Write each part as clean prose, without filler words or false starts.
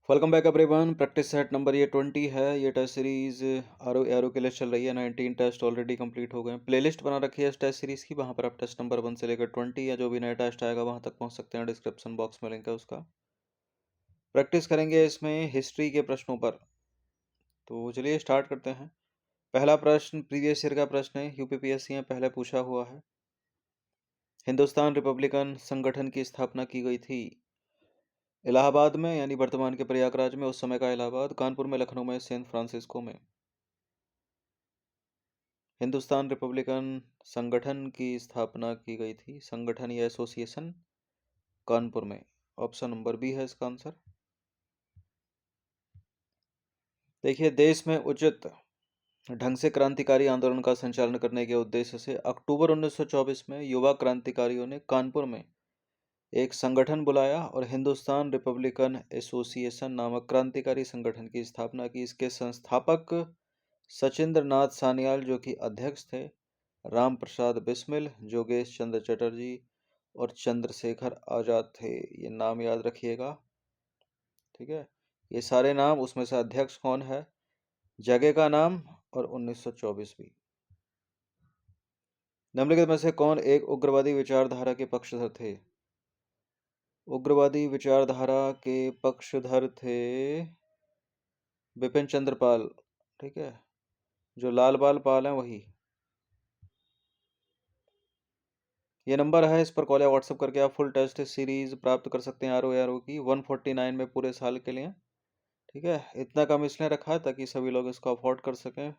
Welcome back everyone. Practice set number ये 20 है। ये टेस्ट सीरीज आरो एरो के लिए चल रही है। 19 टेस्ट ऑलरेडी कंप्लीट हो गए हैं। प्लेलिस्ट बना रखी है इस टेस्ट सीरीज की, वहाँ पर आप टेस्ट नंबर 1 से लेकर 20 या जो भी नया टेस्ट आएगा वहाँ तक पहुँच सकते हैं। डिस्क्रिप्शन बॉक्स में लिंक है उसका। प्रैक्टिस करेंगे इसमें हिस्ट्री के प्रश्नों पर। तो चलिए स्टार्ट करते हैं। पहला प्रश्न प्रीवियस ईयर का प्रश्न है, यूपीपीएससी में पहले पूछा हुआ है। हिंदुस्तान रिपब्लिकन संगठन की स्थापना की गई थी इलाहाबाद में, यानी वर्तमान के प्रयागराज में, उस समय का इलाहाबाद, कानपुर में, लखनऊ में, सैन फ्रांसिस्को में। हिंदुस्तान रिपब्लिकन संगठन की स्थापना की गई थी, संगठन या एसोसिएशन, कानपुर में। ऑप्शन नंबर बी है इसका आंसर। देखिए, देश में उचित ढंग से क्रांतिकारी आंदोलन का संचालन करने के उद्देश्य से अक्टूबर 1924 में युवा क्रांतिकारियों ने कानपुर में एक संगठन बुलाया और हिंदुस्तान रिपब्लिकन एसोसिएशन नामक क्रांतिकारी संगठन की स्थापना की। इसके संस्थापक सचिंद्र नाथ सान्याल, जो कि अध्यक्ष थे, राम प्रसाद बिस्मिल, जोगेश चंद्र चटर्जी और चंद्रशेखर आजाद थे। ये नाम याद रखिएगा, ठीक है। ये सारे नाम, उसमें से अध्यक्ष कौन है, जगह का नाम और 1924 भी। निम्नलिखित में से कौन एक उग्रवादी विचारधारा के पक्षधर थे? उग्रवादी विचारधारा के पक्षधर थे बिपिन चंद्र पाल, ठीक है। जो लाल बाल पाल हैं वही। ये नंबर है, इस पर कॉल या व्हाट्सएप करके आप फुल टेस्ट सीरीज प्राप्त कर सकते हैं आर ओ की 149 में पूरे साल के लिए, ठीक है। इतना कम इसलिए रखा है ताकि सभी लोग इसको अफोर्ड कर सकें।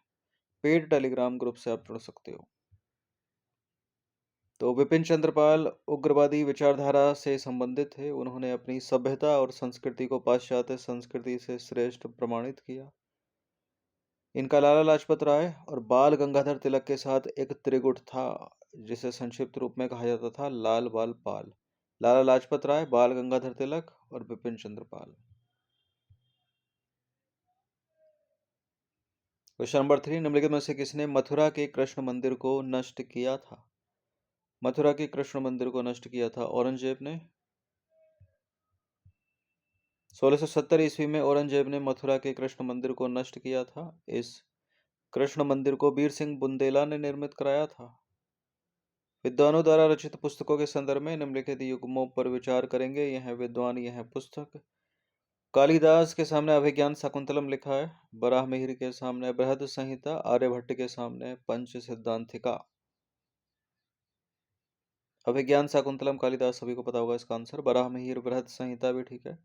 पेड टेलीग्राम ग्रुप से आप जुड़ सकते हो। तो विपिन चंद्रपाल उग्रवादी विचारधारा से संबंधित थे। उन्होंने अपनी सभ्यता और संस्कृति को पाश्चात्य संस्कृति से श्रेष्ठ प्रमाणित किया। इनका लाला लाजपत राय और बाल गंगाधर तिलक के साथ एक त्रिगुट था, जिसे संक्षिप्त रूप में कहा जाता था लाल बाल पाल। लाला लाजपत राय, बाल गंगाधर तिलक और बिपिन चंद्र पाल। क्वेश्चन नंबर 3, निम्नलिखित में से किसने मथुरा के कृष्ण मंदिर को नष्ट किया था? मथुरा के कृष्ण मंदिर को नष्ट किया था औरंगजेब ने। 1670 ईस्वी में औरंगजेब ने मथुरा के कृष्ण मंदिर को नष्ट किया था। इस कृष्ण मंदिर को वीर सिंह बुंदेला ने निर्मित कराया था। विद्वानों द्वारा रचित पुस्तकों के संदर्भ में निम्नलिखित युग्मों पर विचार करेंगे। यह है विद्वान, यह है पुस्तक। कालिदास के सामने अभिज्ञान शाकुंतलम लिखा है। बराहमिहिर के सामने बृहद संहिता, आर्यभट्ट के सामने पंच सिद्धांतिका। अभिज्ञान शाकुंतलम कालिदास, सभी को पता होगा इसका आंसर। बराहमिहिर बृहद संहिता भी ठीक है,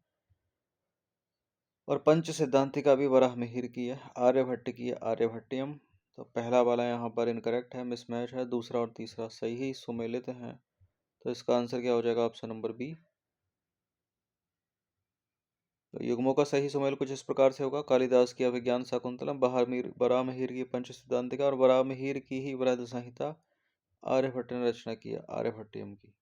और पंच सिद्धांतिका भी बराहमिहिर की है। आर्यभट्ट की है आर्यभट्टियम। तो पहला वाला यहाँ पर इनकरेक्ट है, मिसमैच है। दूसरा और तीसरा सही सुमेलित हैं। तो इसका आंसर क्या हो जाएगा? Option number B. तो युग्मों का सही सुमेल कुछ इस प्रकार से होगा: कालिदास की अभिज्ञान शाकुंतलम, बराहमिहिर की पंच सिद्धांतिका और बराहमिहिर की ही बृहद संहिता आर्यभट्ट ने रचना की है, आर्यभट्टियम की।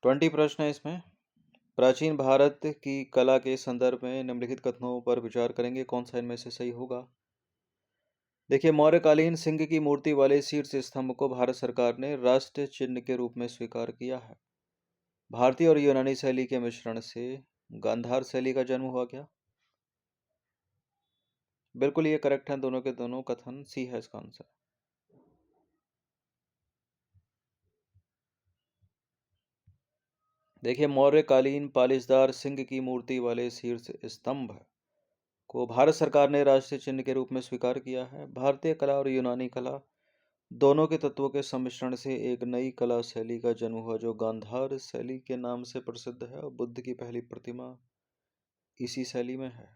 20 प्रश्न है इसमें। प्राचीन भारत की कला के संदर्भ में निम्नलिखित कथनों पर विचार करेंगे, कौन सा इनमें से सही होगा? देखिए, मौर्यकालीन सिंह की मूर्ति वाले शीर्ष स्तंभ को भारत सरकार ने राष्ट्रीय चिन्ह के रूप में स्वीकार किया है। भारतीय और यूनानी शैली के मिश्रण से गांधार शैली का जन्म हुआ क्या? बिल्कुल ये करेक्ट है, दोनों के दोनों कथन। सी है इसका आंसर। देखिए, मौर्यकालीन पालिशदार सिंह की मूर्ति वाले शीर्ष स्तंभ को भारत सरकार ने राष्ट्रीय चिन्ह के रूप में स्वीकार किया है। भारतीय कला और यूनानी कला दोनों के तत्वों के सम्मिश्रण से एक नई कला शैली का जन्म हुआ, जो गांधार शैली के नाम से प्रसिद्ध है, और बुद्ध की पहली प्रतिमा इसी शैली में है।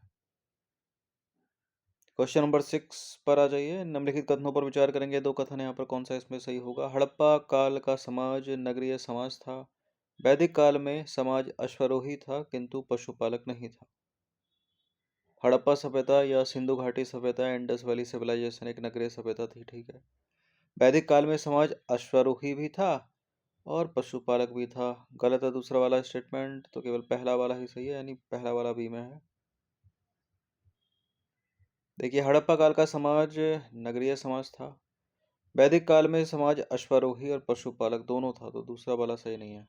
क्वेश्चन नंबर 6 पर आ जाइए। निम्नलिखित कथनों पर विचार करेंगे। दो कथन यहाँ पर, कौन सा इसमें सही होगा? हड़प्पा काल का समाज नगरीय समाज था। वैदिक काल में समाज अश्वारोही था किंतु पशुपालक नहीं था। हड़प्पा सभ्यता या सिंधु घाटी सभ्यता, इंडस वैली सिविलाइजेशन एक नगरीय सभ्यता थी, ठीक है। वैदिक काल में समाज अश्वारोही भी था और पशुपालक भी था। गलत है दूसरा वाला स्टेटमेंट, तो केवल पहला वाला ही सही है, यानी पहला वाला बी में है। देखिए, हड़प्पा काल का समाज नगरीय समाज था। वैदिक काल में समाज अश्वारोही और पशुपालक दोनों था, तो दूसरा वाला सही नहीं है।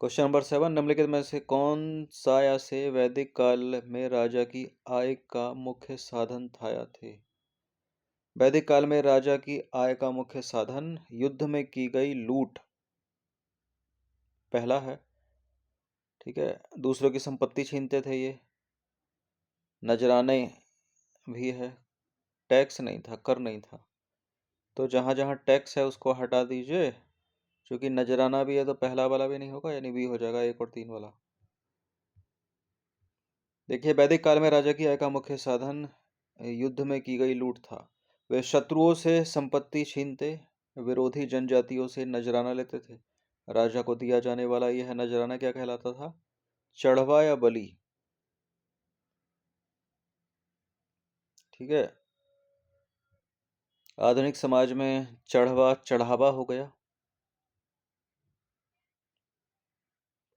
क्वेश्चन नंबर 7, निम्नलिखित में से कौन सा या से वैदिक काल में राजा की आय का मुख्य साधन था या थे? वैदिक काल में राजा की आय का मुख्य साधन युद्ध में की गई लूट पहला है। ठीक है, दूसरों की संपत्ति छीनते थे ये, नजराने भी है, टैक्स नहीं था, कर नहीं था। तो जहां जहां टैक्स है उसको हटा दीजिए, क्योंकि नजराना भी है तो पहला वाला भी नहीं होगा, यानी बी हो जाएगा, 1 और 3 वाला। देखिए, वैदिक काल में राजा की आय का मुख्य साधन युद्ध में की गई लूट था। वे शत्रुओं से संपत्ति छीनते, विरोधी जनजातियों से नजराना लेते थे। राजा को दिया जाने वाला यह नजराना क्या कहलाता था? चढ़वा या बलि। ठीक है, आधुनिक समाज में चढ़वा चढ़ावा हो गया।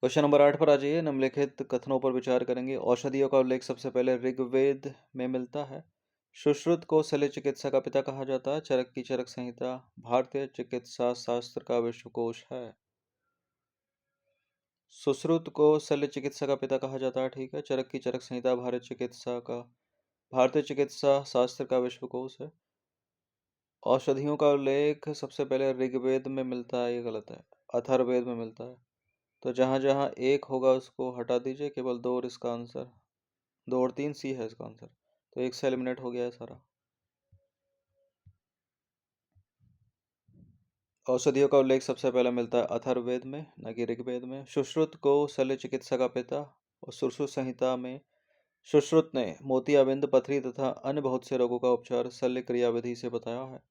क्वेश्चन नंबर 8 पर आ जाइए। निम्नलिखित कथनों पर विचार करेंगे। औषधियों का उल्लेख सबसे पहले ऋग्वेद में मिलता है। सुश्रुत को शल्य चिकित्सा का पिता कहा जाता है। चरक की चरक संहिता भारतीय चिकित्सा शास्त्र का विश्वकोश है। सुश्रुत को शल्य चिकित्सा का पिता कहा जाता है। ठीक है, चरक की चरक संहिता भारतीय चिकित्सा शास्त्र का विश्वकोश है। औषधियों का उल्लेख सबसे पहले ऋग्वेद में मिलता है, ये गलत है, अथर्ववेद में मिलता है। तो जहां जहां एक होगा उसको हटा दीजिए, केवल 2 और इसका आंसर 2 और 3 सी है इसका आंसर। तो एक से एलिमिनेट हो गया है सारा। औषधियों का उल्लेख सबसे पहले मिलता है अथर्ववेद में, न कि ऋग्वेद में। सुश्रुत को शल्य चिकित्सा का पिता, और सुश्रुत संहिता में सुश्रुत ने मोतियाबिंद, पथरी तथा अन्य बहुत से रोगों का उपचार शल्य क्रिया विधि से बताया है।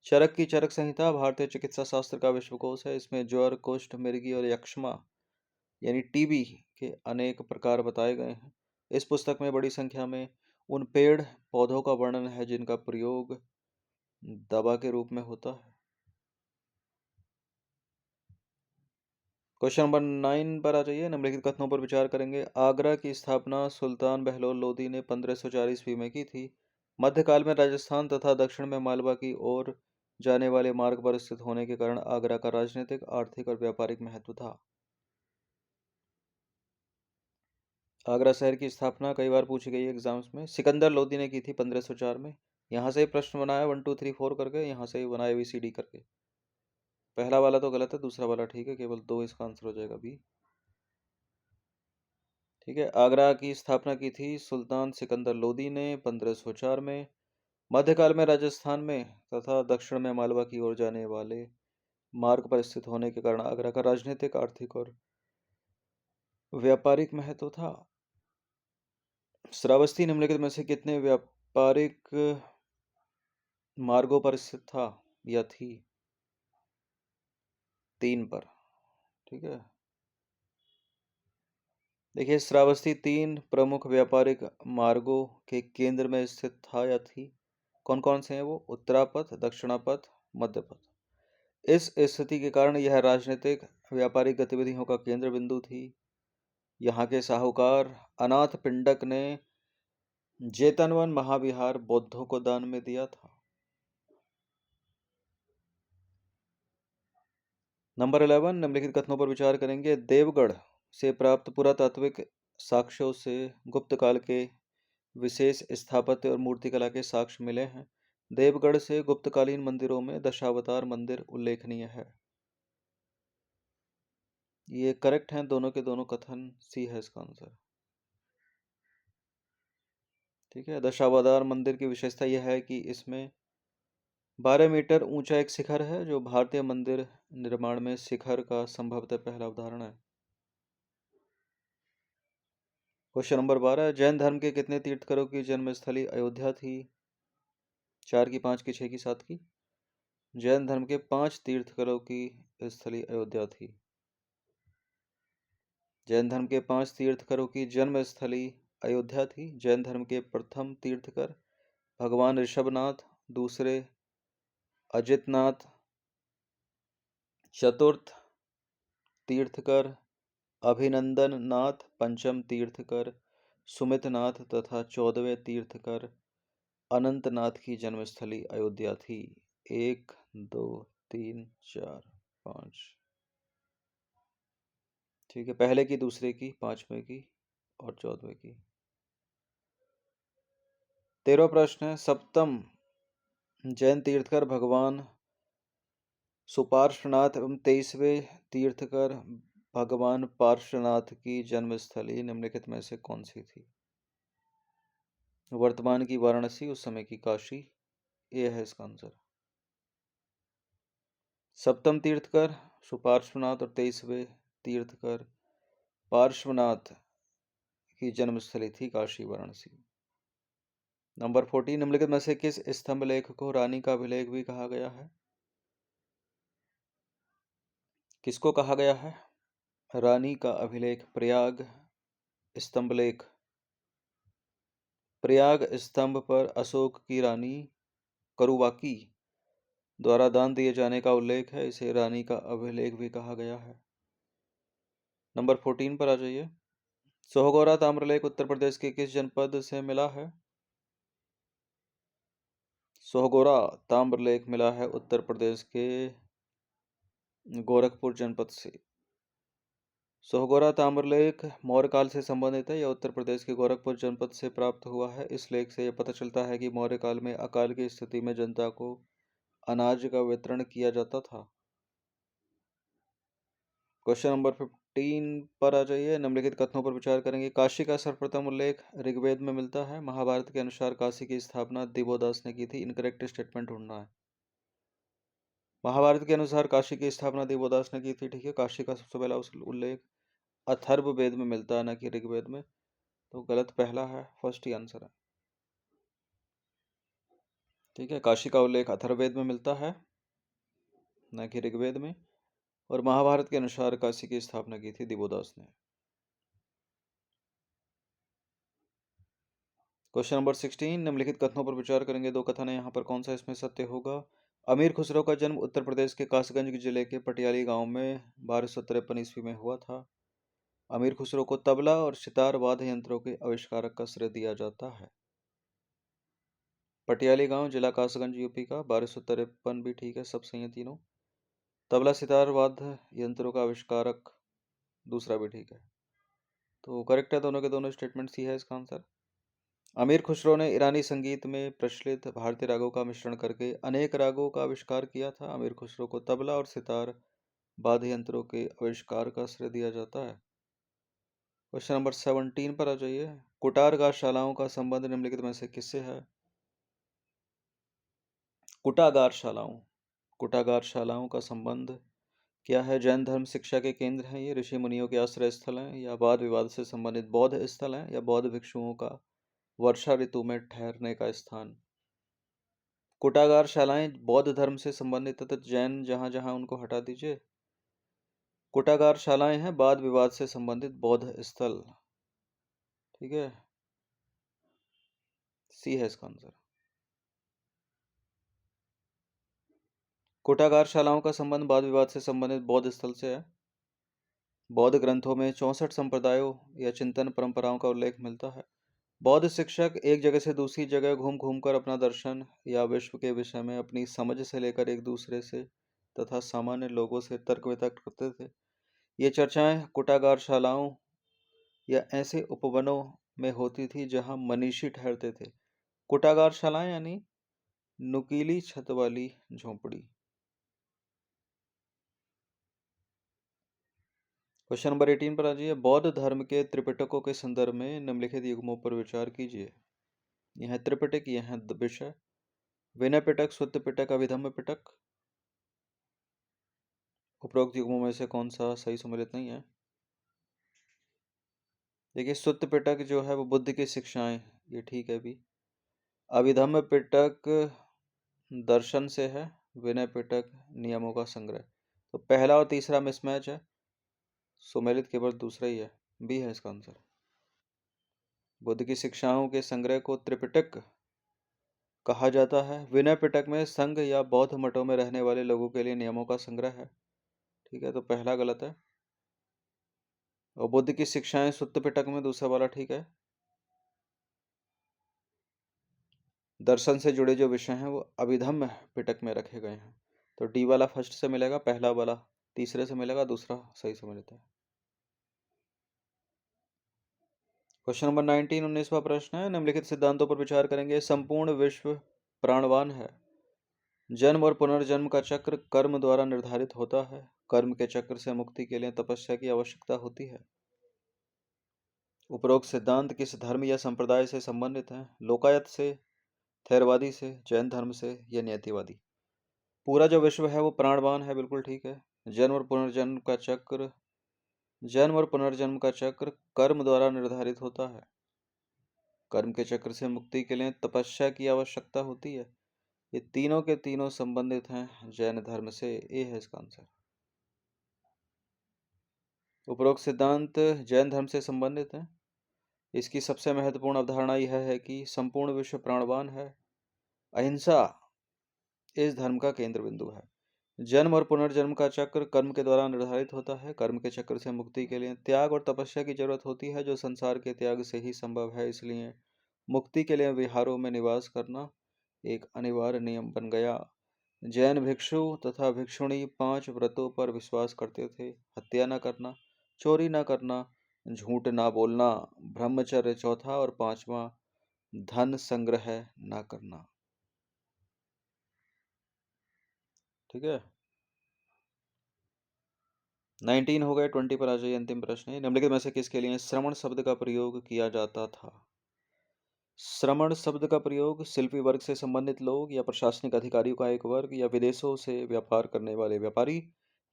चरक की चरक संहिता भारतीय चिकित्सा शास्त्र का विश्वकोश है। इसमें ज्वर, कुष्ठ, मिर्गी और यक्ष्मा यानी टीबी के अनेक प्रकार बताए गए हैं। इस पुस्तक में बड़ी संख्या में उन पेड़ पौधों का वर्णन है जिनका प्रयोग दवा के रूप में होता है। क्वेश्चन नंबर 9 पर आ जाइए। निम्नलिखित कथनों पर विचार करेंगे। आगरा की स्थापना सुल्तान बहलोल लोदी ने 1504 ईस्वी में की थी। मध्यकाल में राजस्थान तथा दक्षिण में मालवा की ओर जाने वाले मार्ग पर स्थित होने के कारण आगरा का राजनीतिक, आर्थिक और व्यापारिक महत्व था। आगरा शहर की स्थापना कई बार पूछी गई एग्जाम्स में। सिकंदर लोदी ने की थी 1504 में। यहाँ से ही प्रश्न बनाया 1 2 3 4 करके, यहाँ से ही बनाया ABCD करके। पहला वाला तो गलत है, दूसरा वाला ठीक है, केवल 2 इसका आंसर हो जाएगा बी। ठीक है, आगरा की स्थापना की थी सुल्तान सिकंदर लोदी ने 1504 में। मध्यकाल में राजस्थान में तथा दक्षिण में मालवा की ओर जाने वाले मार्ग पर स्थित होने के कारण आगरा का राजनीतिक, आर्थिक और व्यापारिक महत्व था। श्रावस्ती निम्नलिखित में से कितने व्यापारिक मार्गों पर स्थित था या थी? 3 पर। ठीक है, देखिए, श्रावस्ती 3 प्रमुख व्यापारिक मार्गों के केंद्र में स्थित था या थी। कौन कौन से हैं वो? उत्तरापथ, दक्षिणापथ, मध्यपथ। इस स्थिति के कारण यह राजनीतिक, व्यापारिक गतिविधियों का केंद्र बिंदु थी। यहाँ के साहूकार अनाथ पिंडक ने जेतनवन महाविहार बौद्धों को दान में दिया था। नंबर 11, निम्नलिखित कथनों पर विचार करेंगे। देवगढ़ से प्राप्त पुरातात्विक साक्ष्यों से गुप्त काल के विशेष स्थापत्य और मूर्तिकला के साक्ष्य मिले हैं। देवगढ़ से गुप्तकालीन मंदिरों में दशावतार मंदिर उल्लेखनीय है। ये करेक्ट हैं दोनों के दोनों कथन, सी है इसका आंसर। ठीक है, दशावतार मंदिर की विशेषता यह है कि इसमें 12 मीटर ऊंचा एक शिखर है, जो भारतीय मंदिर निर्माण में शिखर का संभवतः पहला उदाहरण है। क्वेश्चन नंबर 12, जैन धर्म के कितने तीर्थकरों की जन्मस्थली अयोध्या थी? 4 की, 5 की, 6 की, 7 की? जैन धर्म के 5 तीर्थकरों की स्थली अयोध्या थी। जैन धर्म के 5 तीर्थकरों की जन्मस्थली अयोध्या थी। जैन धर्म के प्रथम तीर्थकर भगवान ऋषभनाथ, दूसरे अजितनाथ, चतुर्थ तीर्थकर अभिनंदन नाथ, पंचम तीर्थकर सुमितनाथ तथा 14वें तीर्थकर अनंतनाथ की जन्मस्थली अयोध्या थी। 1 2 3 4 5। ठीक है, पहले की, दूसरे की, पांचवें की और 14वें की। 13वां प्रश्न है, सप्तम जैन तीर्थकर भगवान सुपार्श्वनाथ एवं 23वें तीर्थकर भगवान पार्श्वनाथ की जन्मस्थली निम्नलिखित में से कौन सी थी? वर्तमान की वाराणसी, उस समय की काशी। ये है इसका आंसर। सप्तम तीर्थकर सुपार्श्वनाथ और 23वें तीर्थकर पार्श्वनाथ की जन्मस्थली थी काशी, वाराणसी। नंबर 14, निम्नलिखित में से किस स्तंभ लेख को रानी का अभिलेख भी कहा गया है? किसको कहा गया है? रानी का अभिलेख, प्रयाग स्तंभ लेख। प्रयाग स्तंभ पर अशोक की रानी करुवाकी द्वारा दान दिए जाने का उल्लेख है, इसे रानी का अभिलेख भी कहा गया है। नंबर 14 पर आ जाइए। सोहगौरा ताम्रलेख उत्तर प्रदेश के किस जनपद से मिला है? सोहगौरा ताम्रलेख मिला है उत्तर प्रदेश के गोरखपुर जनपद से। सोहगौरा ताम्रलेख मौर्य काल से संबंधित है या उत्तर प्रदेश के गोरखपुर जनपद से प्राप्त हुआ है। इस लेख से यह पता चलता है कि मौर्य काल में अकाल की स्थिति में जनता को अनाज का वितरण किया जाता था। क्वेश्चन नंबर 15 पर आ जाइए। निम्नलिखित कथनों पर विचार करेंगे। काशी का सर्वप्रथम उल्लेख ऋग्वेद में मिलता है। महाभारत के अनुसार काशी की स्थापना दिवोदास ने की थी। इनकरेक्ट स्टेटमेंट ढूंढना है। महाभारत के अनुसार काशी की स्थापना दिवोदास ने की थी। ठीक है, काशी का सबसे पहला उल्लेख अथर्ववेद में मिलता है, न कि ऋग्वेद में। तो गलत पहला है, फर्स्ट ही आंसर है। ठीक है, काशी का उल्लेख अथर्ववेद में मिलता है, न कि ऋग्वेद में। और महाभारत के अनुसार काशी की स्थापना की थी दिवोदास ने। क्वेश्चन नंबर 16, निम्नलिखित कथनों पर विचार करेंगे। दो कथन है यहाँ पर, कौन सा इसमें सत्य होगा? अमीर खुसरो का जन्म उत्तर प्रदेश के कासगंज जिले के पटियाली गांव में 1253 ईस्वी में हुआ था। अमीर खुसरो को तबला और सितार वाद्य यंत्रों के आविष्कारक का श्रेय दिया जाता है। पटियाली गांव, जिला कासगंज, यूपी का। 1253 भी ठीक है, सब सही है तीनों। तबला सितार वाद्य यंत्रों का आविष्कारक दूसरा भी ठीक है। तो करेक्ट है दोनों के दोनों स्टेटमेंट, सी है इसका आंसर। अमीर खुसरो ने ईरानी संगीत में प्रचलित भारतीय रागों का मिश्रण करके अनेक रागों का आविष्कार किया था। अमीर खुसरो को तबला और सितार वाद्य यंत्रों के आविष्कार का श्रेय दिया जाता है। क्वेश्चन नंबर 17 पर आ जाइए। कुटार गायशालाओं का संबंध निम्नलिखित में से किससे है? कुटागारशालाओं, कुटागारशालाओं का संबंध क्या है? जैन धर्म शिक्षा के केंद्र हैं ये, ऋषि मुनियों के आश्रय स्थल हैं, या वाद विवाद से संबंधित बौद्ध स्थल हैं, या बौद्ध भिक्षुओं का वर्षा ऋतु में ठहरने का स्थान। कुटागारशालाएं बौद्ध धर्म से संबंधित तथा जैन जहां जहां उनको हटा दीजिए। कुटागारशालाएं हैं वाद विवाद से संबंधित बौद्ध स्थल। ठीक है, सी है इसका आंसर। कुटागारशालाओं का संबंध वाद विवाद से संबंधित बौद्ध स्थल से है। बौद्ध ग्रंथों में 64 संप्रदायों या चिंतन परंपराओं का उल्लेख मिलता है। बौद्ध शिक्षक एक जगह से दूसरी जगह घूम घूम कर अपना दर्शन या विश्व के विषय में अपनी समझ से लेकर एक दूसरे से तथा सामान्य लोगों से तर्क वितर्क करते थे। ये चर्चाएं कुटागारशालाओं या ऐसे उपवनों में होती थी जहां मनीषी ठहरते थे। कुटागारशालाएं यानी नुकीली छत वाली झोंपड़ी। क्वेश्चन नंबर 18 पर आ जाइए। बौद्ध धर्म के त्रिपिटकों के संदर्भ में निम्नलिखित युग्मों पर विचार कीजिए। यह है त्रिपिटक, यह है विषय। विनय पिटक, सुत्त पिटक, अभिधम्म पिटक। उपरोक्त युग्मों में से कौन सा सही सम्मिलित नहीं है? देखिए, सुत्त पिटक जो है वो बुद्ध की शिक्षाएं, ये ठीक है भी। अभिधम्म पिटक दर्शन से है। विनय पिटक नियमों का संग्रह। तो पहला और तीसरा मिसमैच है, सुमेलित केवल दूसरा ही है, बी है इसका आंसर। बुद्ध की शिक्षाओं के संग्रह को त्रिपिटक कहा जाता है। विनय पिटक में संघ या बौद्ध मठों में रहने वाले लोगों के लिए नियमों का संग्रह है। ठीक है, तो पहला गलत है। और बुद्ध की शिक्षाएं सुत्त पिटक में दूसरा वाला ठीक है। दर्शन से जुड़े जो विषय हैं वो अभिधम्म पिटक में रखे गए हैं। तो डी वाला फर्स्ट से मिलेगा, पहला वाला तीसरे से मिलेगा, दूसरा सही से मिलता है। क्वेश्चन नंबर 19 19वां प्रश्न है, निम्नलिखित सिद्धांतों पर विचार करेंगे। संपूर्ण विश्व प्राणवान है। जन्म और पुनर्जन्म का चक्र कर्म द्वारा निर्धारित होता है। कर्म के चक्र से मुक्ति के लिए तपस्या की आवश्यकता होती है। उपरोक्त सिद्धांत किस धर्म या संप्रदाय से संबंधित है? लोकायत से, थेरवादी से, जैन धर्म से या न्यतिवादी? पूरा जो विश्व है वो प्राणवान है, बिल्कुल ठीक है। जन्म और पुनर्जन्म का चक्र कर्म द्वारा निर्धारित होता है। कर्म के चक्र से मुक्ति के लिए तपस्या की आवश्यकता होती है। ये तीनों के तीनों संबंधित हैं जैन धर्म से। ए है इसका आंसर। उपरोक्त सिद्धांत जैन धर्म से संबंधित है। इसकी सबसे महत्वपूर्ण अवधारणा यह है कि संपूर्ण विश्व प्राणवान है। अहिंसा इस धर्म का केंद्र बिंदु है। जन्म और पुनर्जन्म का चक्र कर्म के द्वारा निर्धारित होता है। कर्म के चक्र से मुक्ति के लिए त्याग और तपस्या की जरूरत होती है, जो संसार के त्याग से ही संभव है। इसलिए मुक्ति के लिए विहारों में निवास करना एक अनिवार्य नियम बन गया। जैन भिक्षु तथा भिक्षुणी 5 व्रतों पर विश्वास करते थे। हत्या न करना, चोरी न करना, झूठ न बोलना, ब्रह्मचर्य चौथा और 5वां धन संग्रह न करना। ठीक है, 19 हो गए, 20 पर आ जाइए। अंतिम प्रश्न है, निम्नलिखित में से किसके लिए श्रमण शब्द का प्रयोग किया जाता था? श्रमण शब्द का प्रयोग शिल्पी वर्ग से संबंधित लोग या प्रशासनिक अधिकारियों का एक वर्ग या विदेशों से व्यापार करने वाले व्यापारी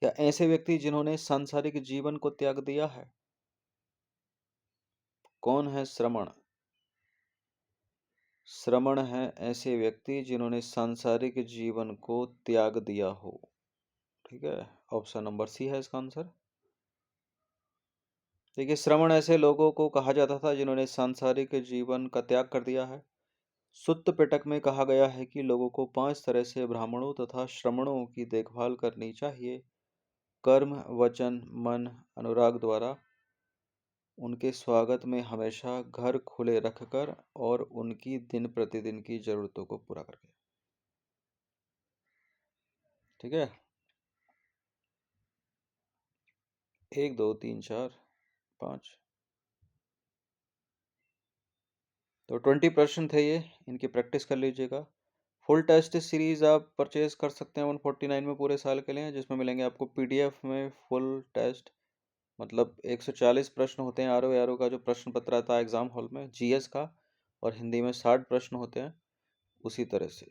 या ऐसे व्यक्ति जिन्होंने सांसारिक जीवन को त्याग दिया है। कौन है श्रमण? श्रमण है ऐसे व्यक्ति जिन्होंने सांसारिक जीवन को त्याग दिया हो। ठीक है, ऑप्शन नंबर सी है इसका आंसर। देखिए, श्रमण ऐसे लोगों को कहा जाता था जिन्होंने सांसारिक जीवन का त्याग कर दिया है। सुत्त पिटक में कहा गया है कि लोगों को 5 तरह से ब्राह्मणों तथा श्रमणों की देखभाल करनी चाहिए। कर्म, वचन, मन, अनुराग द्वारा उनके स्वागत में हमेशा घर खुले रखकर और उनकी दिन प्रतिदिन की जरूरतों को पूरा करके। ठीक है, 1 2 3 4 5, तो 20 प्रश्न थे ये, इनकी प्रैक्टिस कर लीजिएगा। फुल टेस्ट सीरीज आप परचेज कर सकते हैं 149 में पूरे साल के लिए, जिसमें मिलेंगे आपको पीडीएफ में फुल टेस्ट। मतलब 140 प्रश्न होते हैं आरओ एआरओ का जो प्रश्न पत्र आता है एग्जाम हॉल में जीएस का, और हिंदी में 60 प्रश्न होते हैं उसी तरह से।